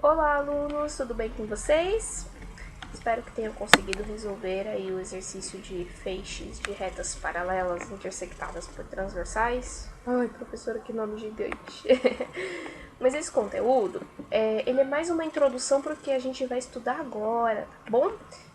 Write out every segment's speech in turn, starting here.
Olá, alunos, tudo bem com vocês? Espero que tenham conseguido resolver aí o exercício de feixes de retas paralelas intersectadas por transversais. Ai, professora, que nome gigante! Mas esse conteúdo, ele é mais uma introdução para o que a gente vai estudar agora, tá bom?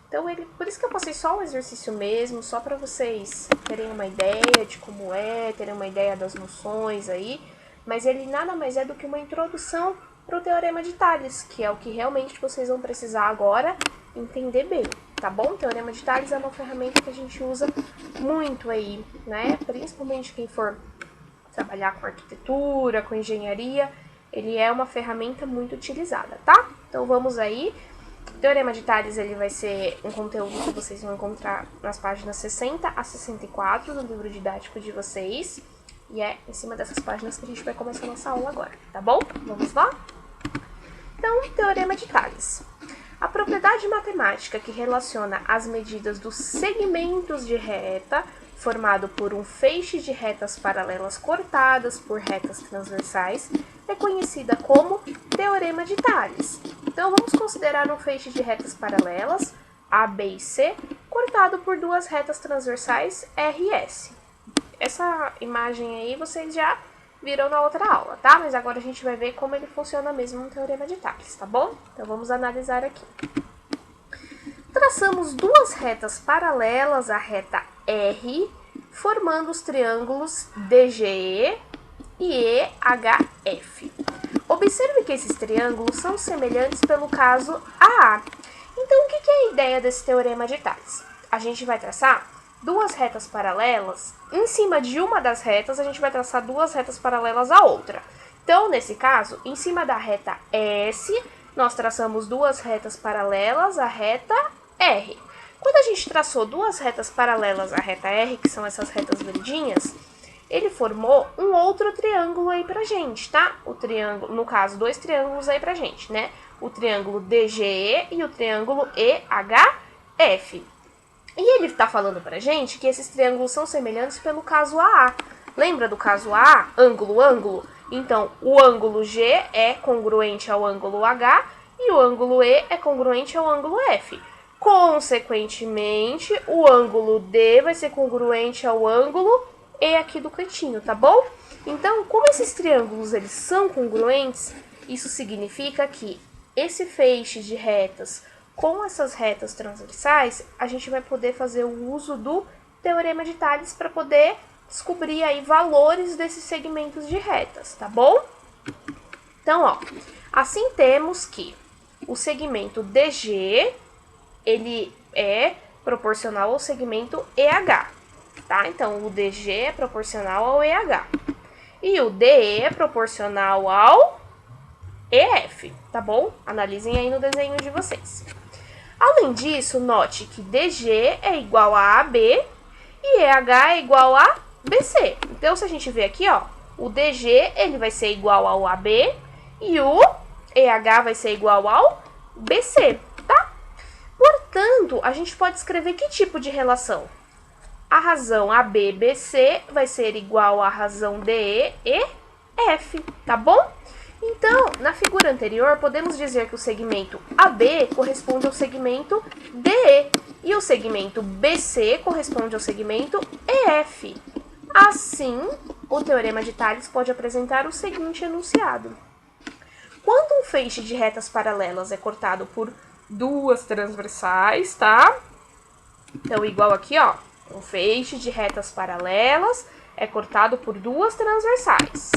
Então, por isso que eu passei só o exercício mesmo, só para vocês terem uma ideia de como é, terem uma ideia das noções aí. Mas ele nada mais é do que uma introdução para o Teorema de Tales, que é o que realmente vocês vão precisar agora entender bem, tá bom? O Teorema de Tales é uma ferramenta que a gente usa muito aí, né? Principalmente quem for trabalhar com arquitetura, com engenharia, ele é uma ferramenta muito utilizada, tá? Então vamos aí. O Teorema de Tales ele vai ser um conteúdo que vocês vão encontrar nas páginas 60 a 64 do livro didático de vocês. E é em cima dessas páginas que a gente vai começar a nossa aula agora, tá bom? Vamos lá? Então, Teorema de Tales. A propriedade matemática que relaciona as medidas dos segmentos de reta, formado por um feixe de retas paralelas cortadas por retas transversais, é conhecida como Teorema de Tales. Então, vamos considerar um feixe de retas paralelas, A, B e C, cortado por duas retas transversais, R e S. Essa imagem aí vocês já viram na outra aula, tá? Mas agora a gente vai ver como ele funciona mesmo no Teorema de Tales, tá bom? Então vamos analisar aqui. Traçamos duas retas paralelas à reta R, formando os triângulos DGE e EHF. Observe que esses triângulos são semelhantes pelo caso AA. Então, o que é a ideia desse Teorema de Tales? A gente vai traçar duas retas paralelas, em cima de uma das retas, a gente vai traçar duas retas paralelas à outra. Então, nesse caso, em cima da reta S, nós traçamos duas retas paralelas à reta R. Quando a gente traçou duas retas paralelas à reta R, que são essas retas verdinhas, ele formou um outro triângulo aí pra gente, tá? O triângulo, no caso, dois triângulos aí pra gente, né? O triângulo DGE e o triângulo EHF. E ele está falando pra gente que esses triângulos são semelhantes pelo caso AA. Lembra do caso AA? Ângulo, ângulo? Então, o ângulo G é congruente ao ângulo H e o ângulo E é congruente ao ângulo F. Consequentemente, o ângulo D vai ser congruente ao ângulo E aqui do cantinho, tá bom? Então, como esses triângulos eles são congruentes, isso significa que esse feixe de retas com essas retas transversais, a gente vai poder fazer o uso do Teorema de Tales para poder descobrir aí valores desses segmentos de retas, tá bom? Então, ó, assim temos que o segmento DG, ele é proporcional ao segmento EH, tá? Então, o DG é proporcional ao EH. E o DE é proporcional ao EF, tá bom? Analisem aí no desenho de vocês. Além disso, note que DG é igual a AB e EH é igual a BC. Então, se a gente ver aqui, ó, o DG ele vai ser igual ao AB e o EH vai ser igual ao BC, tá? Portanto, a gente pode escrever que tipo de relação? A razão ABBC vai ser igual à razão DE e F, tá bom? Então, na figura anterior, podemos dizer que o segmento AB corresponde ao segmento DE e o segmento BC corresponde ao segmento EF. Assim, o Teorema de Tales pode apresentar o seguinte enunciado. Quando um feixe de retas paralelas é cortado por duas transversais, tá? Então, igual aqui, ó, um feixe de retas paralelas é cortado por duas transversais.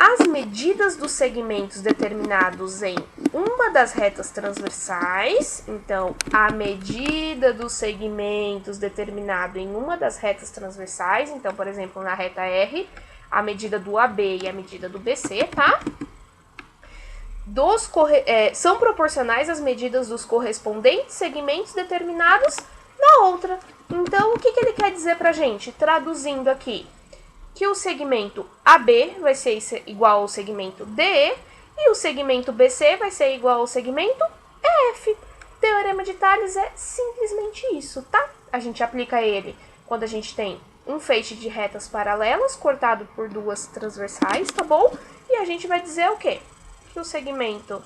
As medidas dos segmentos determinados em uma das retas transversais, então, a medida dos segmentos determinado em uma das retas transversais, então, por exemplo, na reta R, a medida do AB e a medida do BC, tá? São proporcionais às medidas dos correspondentes segmentos determinados na outra. Então, o que ele quer dizer pra gente? Traduzindo aqui, que o segmento AB vai ser igual ao segmento DE e o segmento BC vai ser igual ao segmento EF. O Teorema de Tales é simplesmente isso, tá? A gente aplica ele quando a gente tem um feixe de retas paralelas cortado por duas transversais, tá bom? E a gente vai dizer o quê? que o segmento,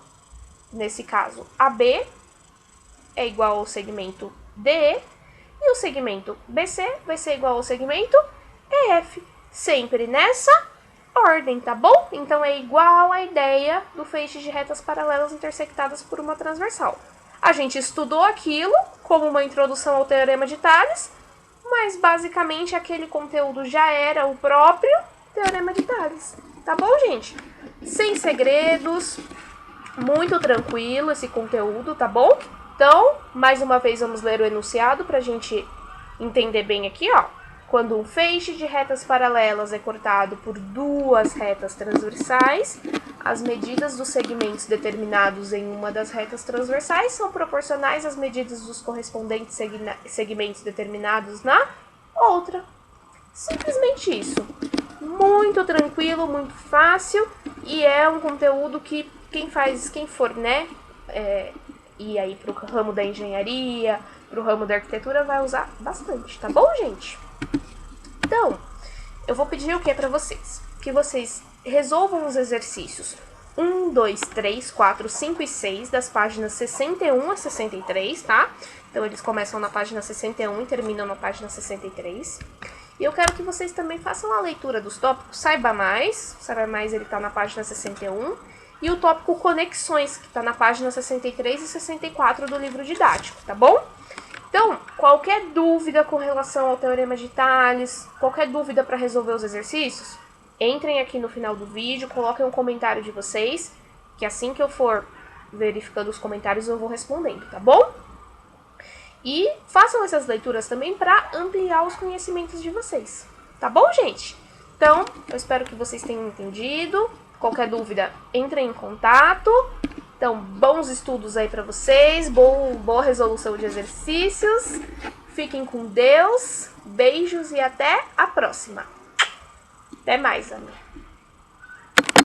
nesse caso AB, é igual ao segmento DE, e o segmento BC vai ser igual ao segmento EF, sempre nessa ordem, tá bom? Então é igual a ideia do feixe de retas paralelas intersectadas por uma transversal. A gente estudou aquilo como uma introdução ao Teorema de Tales, mas basicamente aquele conteúdo já era o próprio Teorema de Tales, tá bom, gente? Sem segredos, muito tranquilo esse conteúdo, tá bom? Então, mais uma vez vamos ler o enunciado pra gente entender bem aqui, ó. Quando um feixe de retas paralelas é cortado por duas retas transversais, as medidas dos segmentos determinados em uma das retas transversais são proporcionais às medidas dos correspondentes segmentos determinados na outra. Simplesmente isso. Muito tranquilo, muito fácil, e é um conteúdo que quem for, né, ir aí pro ramo da engenharia, pro ramo da arquitetura, vai usar bastante, tá bom, gente? Então, eu vou pedir o que para vocês? Que vocês resolvam os exercícios 1, 2, 3, 4, 5 e 6 das páginas 61 a 63, tá? Então, eles começam na página 61 e terminam na página 63. E eu quero que vocês também façam a leitura dos tópicos Saiba Mais. O Saiba Mais, ele tá na página 61. E o tópico Conexões, que tá na página 63 e 64 do livro didático, tá bom? Então, qualquer dúvida com relação ao Teorema de Tales, qualquer dúvida para resolver os exercícios, entrem aqui no final do vídeo, coloquem um comentário de vocês, que assim que eu for verificando os comentários eu vou respondendo, tá bom? E façam essas leituras também para ampliar os conhecimentos de vocês, tá bom, gente? Então, eu espero que vocês tenham entendido. Qualquer dúvida, entrem em contato. Então, bons estudos aí para vocês, boa resolução de exercícios. Fiquem com Deus, beijos e até a próxima. Até mais, amigos.